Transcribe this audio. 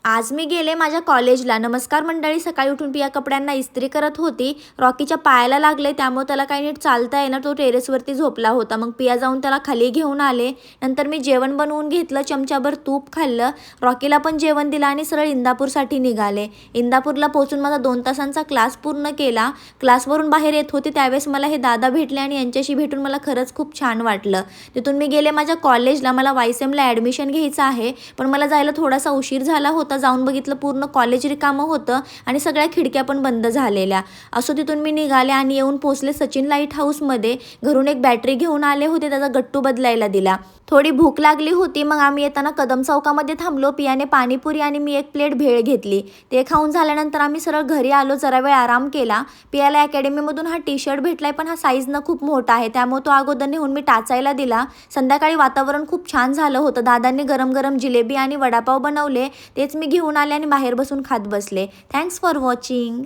आज मी गेले माझ्या कॉलेजला. नमस्कार मंडळी. सकाळी उठून पिया कपड्यांना इस्त्री करत होती. रॉकीच्या पायाला लागले, त्यामुळे त्याला काही नीट चालता येईना. तो टेरेसवरती झोपला होता. मग पिया जाऊन त्याला खाली घेऊन आले. नंतर मी जेवण बनवून घेतलं, चमच्याभर तूप खाल्लं, रॉकीला पण जेवण दिलं आणि सरळ इंदापूरसाठी निघाले. इंदापूरला पोहोचून माझा 2 तासांचा क्लास पूर्ण केला. क्लासवरून बाहेर येत होते त्यावेळेस मला हे दादा भेटले आणि यांच्याशी भेटून मला खरंच खूप छान वाटलं. तिथून मी गेले माझ्या कॉलेजला. मला YSMला ॲडमिशन घ्यायचं आहे, पण मला जायला थोडासा उशीर झाला होता. जाऊन बघितलं पूर्ण कॉलेज रिकामं होतं आणि सगळ्या खिडक्या पण बंद झालेल्या. असो तिथून मी निघाले आणि येऊन पोचले सचिन लाईट हाऊसमध्ये. घरून एक बॅटरी घेऊन आले होते, त्याचा गट्टू बदलायला दिला. थोडी भूक लागली होती, मग आम्ही येताना कदम चौकामध्ये थांबलो. पियाने पाणीपुरी आणि मी एक प्लेट भेळ घेतली. ते खाऊन झाल्यानंतर आम्ही सरळ घरी आलो. जरा वेळ आराम केला. पियाला अकॅडमीमधून हा टी-शर्ट भेटलाय, पण हा साईजनं खूप मोठा आहे, त्यामुळे तो अगोदर नेऊन मी टाचायला दिला. संध्याकाळी वातावरण खूप छान झालं होतं. दादांनी गरम गरम जिलेबी आणि वडापाव बनवले. तेच मी घेऊन आले आणि बाहेर बसून खात बसले. Thanks for watching.